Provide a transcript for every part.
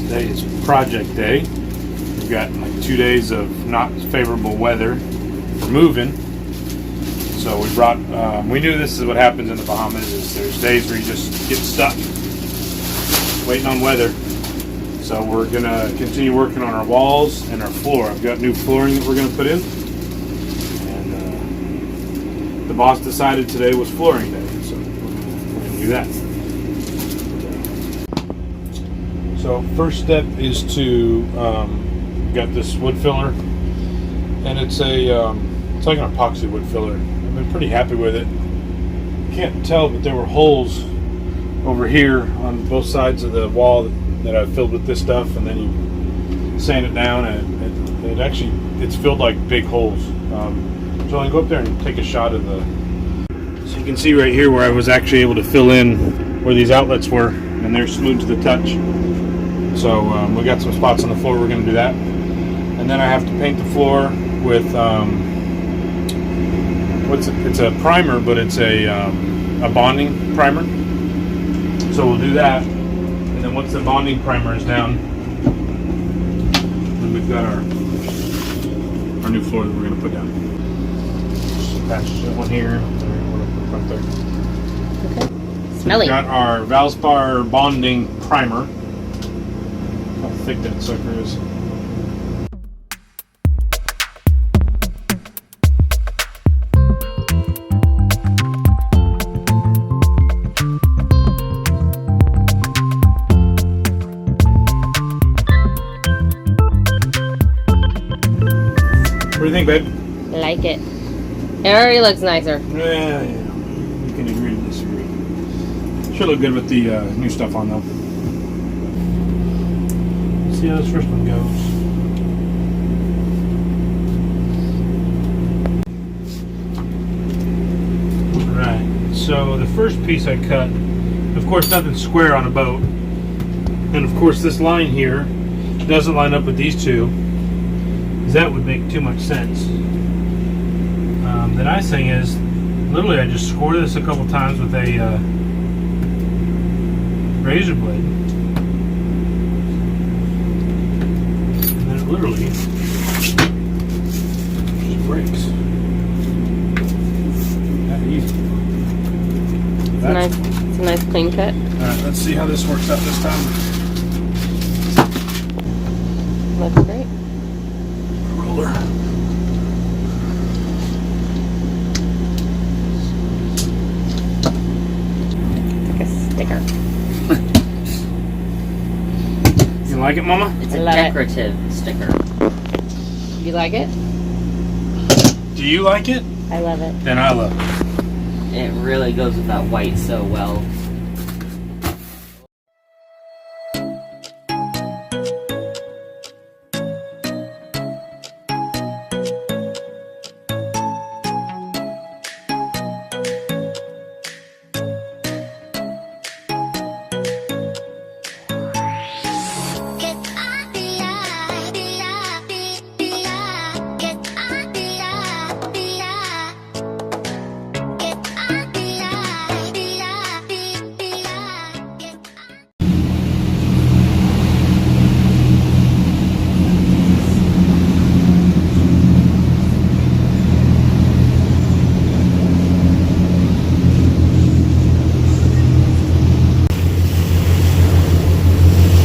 Today is project day. We've got like 2 days of not favorable weather for moving. So we brought, we knew this is what happens in the Bahamas, is there's days where you just get stuck waiting on weather. So we're gonna continue working on our walls and our floor. I've got new flooring that we're gonna put in. And the boss decided today was flooring day, so we're gonna do that. So first step is to, got this wood filler, and it's it's like an epoxy wood filler. I've been pretty happy with it. Can't tell, but there were holes over here on both sides of the wall that I filled with this stuff, and then you sand it down, and it's filled like big holes. Jolene, go up there and take a shot of the. So you can see right here where I was actually able to fill in where these outlets were, and they're smooth to the touch. So we got some spots on the floor. We're going to do that, and then I have to paint the floor with it's a primer, but it's a bonding primer. So we'll do that, and then once the bonding primer is down, then we've got our new floor that we're going to put down. Just patch that one here, right there. Okay. Smelly. We've got our Valspar bonding primer. How thick that sucker is. What do you think, babe? I like it. It already looks nicer. Yeah. You can agree to disagree. Should look good with the new stuff on, though. Let's see how this first one goes. Alright, so the first piece I cut, of course, nothing's square on a boat. And of course, this line here doesn't line up with these two. That would make too much sense. The nice thing is, literally, I just score this a couple times with a razor blade, and then it literally just breaks. That easy. It's a nice clean cut. Alright, let's see how this works out this time. Looks great. Roller. It's like a sticker. You like it, Mama? It's a decorative sticker. You like it? Do you like it? I love it. Then I love it. It really goes with that white so well.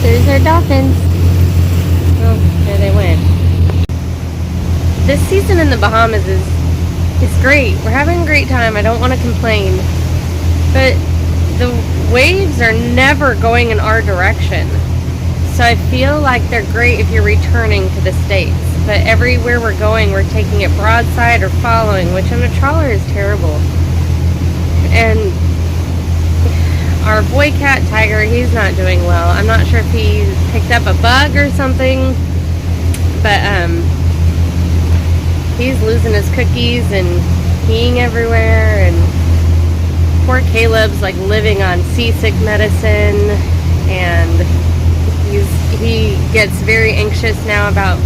There's our dolphins. Oh, there they went. This season in the Bahamas is great. We're having a great time. I don't want to complain. But the waves are never going in our direction. So I feel like they're great if you're returning to the States. But everywhere we're going, we're taking it broadside or following, which on a trawler is terrible. And our boy cat Tiger, he's not doing well. I'm not sure if he picked up a bug or something, but he's losing his cookies and peeing everywhere, and poor Caleb's like living on seasick medicine, and he gets very anxious now about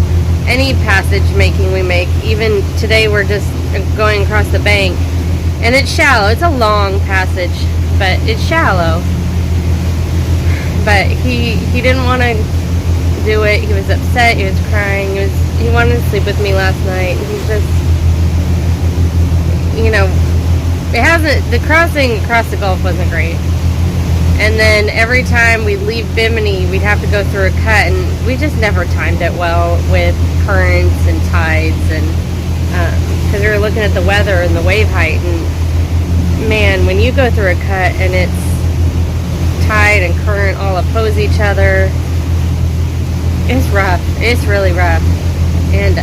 any passage making we make. Even today we're just going across the bank, and it's shallow. It's a long passage, but it's shallow. But he didn't want to do it. He was upset. He was crying. He wanted to sleep with me last night. He's just, you know, the crossing across the Gulf wasn't great. And then every time we'd leave Bimini, we'd have to go through a cut, and we just never timed it well with currents and tides, and because we were looking at the weather and the wave height, and man, when you go through a cut and it's tide and current all oppose each other, it's rough. It's really rough. And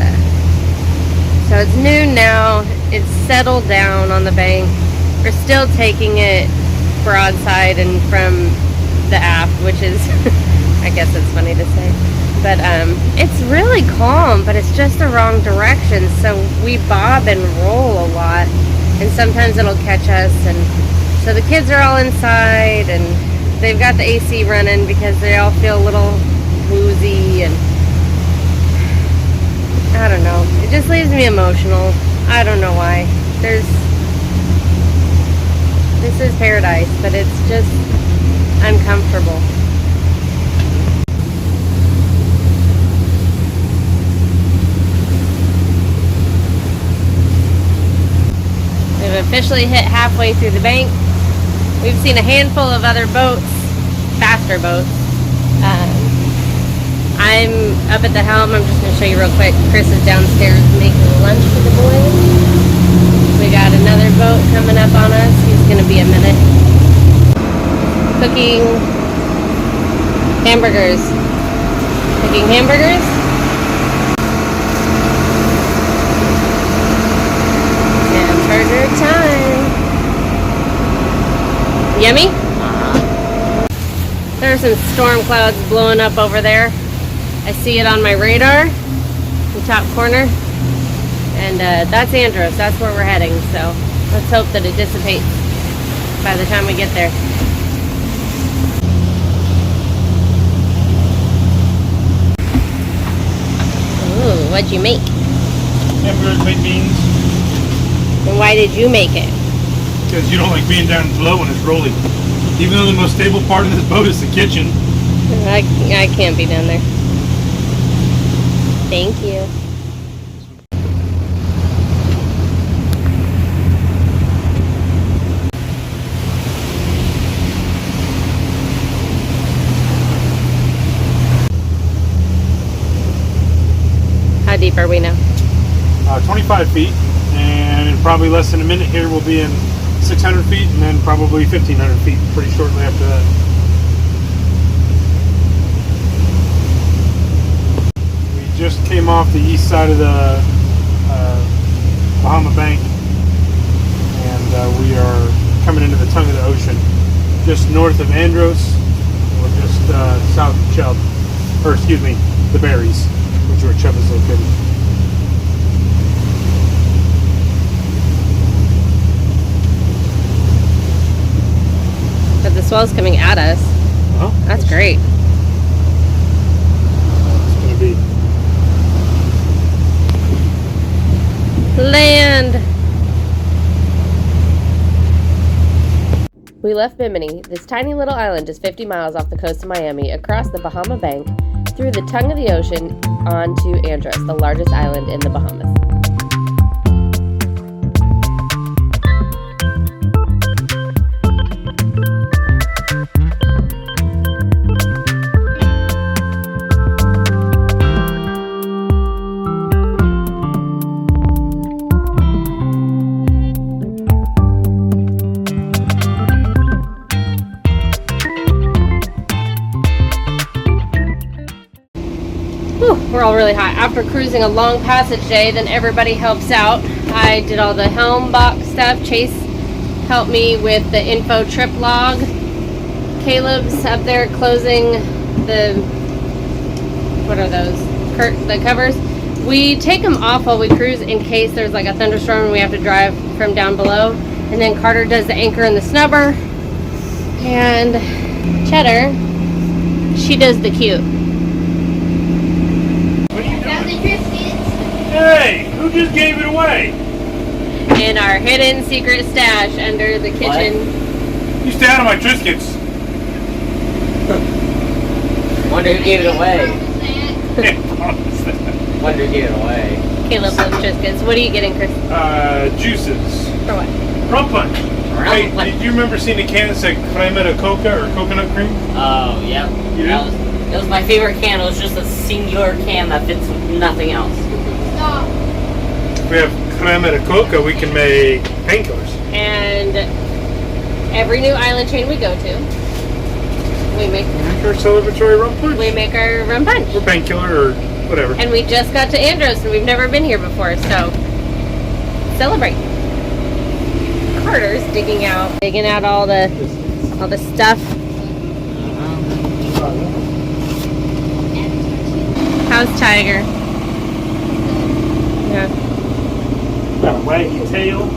so it's noon now. It's settled down on the bank. We're still taking it broadside and from the aft, which is I guess it's funny to say, but it's really calm, but it's just the wrong direction, so we bob and roll a lot, and sometimes it'll catch us. And so the kids are all inside, and they've got the AC running because they all feel a little woozy, and I don't know, it just leaves me emotional. I don't know why. This is paradise, but it's just uncomfortable. We've officially hit halfway through the bank. We've seen a handful of other boats, faster boats. I'm up at the helm. I'm just going to show you real quick. Chris is downstairs making lunch for the boys. We got another boat coming up on us. He's going to be a minute. Cooking hamburgers. Cooking hamburgers. Hamburger time. Yummy? There are some storm clouds blowing up over there. I see it on my radar, the top corner. And that's Andros. That's where we're heading. So let's hope that it dissipates by the time we get there. Ooh, what'd you make? Hamburgers, baked beans. And why did you make it? Because you don't like being down below when it's rolling. Even though the most stable part of this boat is the kitchen. I can't be down there. Thank you. How deep are we now? 25 feet, and in probably less than a minute here we'll be in 600 feet, and then probably 1,500 feet pretty shortly after that. We just came off the east side of the Bahama bank, and we are coming into the tongue of the ocean, just north of Andros, or just south of Chubb, or excuse me, the Berries, which is where Chubb is located. But the swell's coming at us. Oh, that's great. It's going to be land. We left Bimini, this tiny little island just 50 miles off the coast of Miami, across the Bahama Bank, through the tongue of the ocean, onto Andros, the largest island in the Bahamas. We're all really hot. After cruising a long passage day, then everybody helps out. I did all the helm box stuff. Chase helped me with the info trip log. Caleb's up there closing the, what are those? The covers. We take them off while we cruise in case there's like a thunderstorm and we have to drive from down below. And then Carter does the anchor and the snubber. And Cheddar, she does the cute. Hey, who just gave it away? In our hidden secret stash under the kitchen. What? You stay out of my Triscuits. Wonder who gave it away. Wonder give it away. Caleb loves Triscuits. What are you getting, Chris? Juices. For what? Rum punch. Hey, punch. did you remember seeing the can that said crema de coca or coconut cream? Oh, yep. You That did? was, it was my favorite can. It was just a singular can that fits nothing else. Stop. If we have crema de coca, we can make painkillers. And every new island chain we go to, we make Our celebratory rum punch. our rum punch. Or painkiller or whatever. And we just got to Andros, and we've never been here before, so celebrate. Carter's digging out all the stuff. How's Tiger? Yeah. Got a waggy tail.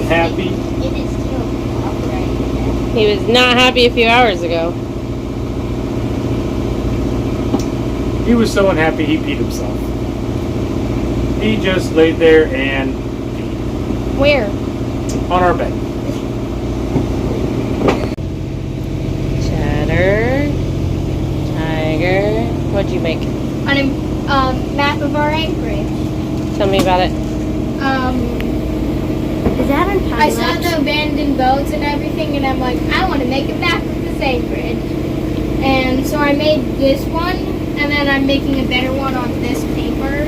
Happy. It is still upright. He was not happy a few hours ago. He was so unhappy he peed himself. He just laid there and peed Where? on our bed. Cheddar. Tiger. What'd you make? On a map of our anchorage. Tell me about it. Is that on time? I saw the abandoned boats and everything, and I'm like, I want to make a map of this anchorage. And so I made this one, and then I'm making a better one on this paper.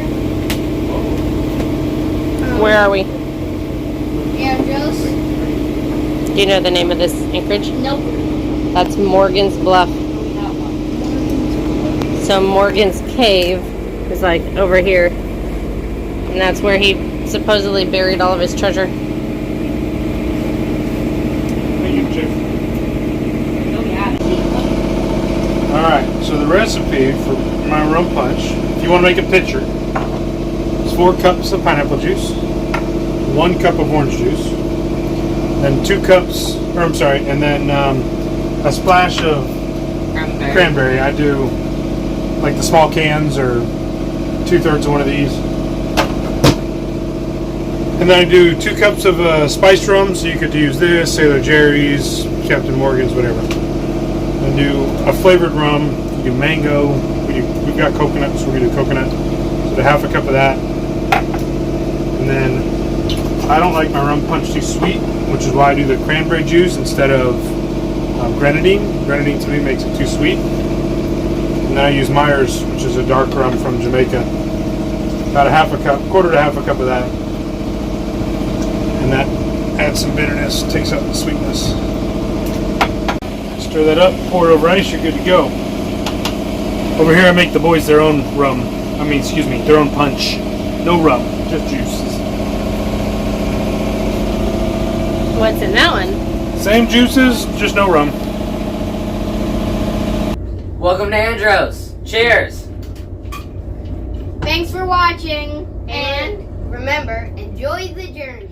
Where are we? Andros. Do you know the name of this anchorage? Nope. That's Morgan's Bluff. So Morgan's Cave is like over here. And that's where he supposedly buried all of his treasure. Thank you, Chief. Oh yeah. Alright, so the recipe for my rum punch, if you want to make a pitcher, it's 4 cups of pineapple juice, 1 cup of orange juice, then 2 cups, and then a splash of cranberry. I do like the small cans or 2/3 of one of these. And then I do 2 cups of spiced rum, so you could use this, Sailor Jerry's, Captain Morgan's, whatever. And do a flavored rum, you do mango, we've got coconut, so we're going to do coconut. So do 1/2 cup of that. And then I don't like my rum punch too sweet, which is why I do the cranberry juice instead of grenadine. Grenadine to me makes it too sweet. And then I use Myers, which is a dark rum from Jamaica. About 1/2 cup, 1/4 to 1/2 cup of that. And that adds some bitterness, takes out the sweetness. Stir that up, pour it over ice, you're good to go. Over here I make the boys their own rum. Their own punch. No rum, just juices. What's in that one? Same juices, just no rum. Welcome to Andros. Cheers. Thanks for watching, and remember, enjoy the journey.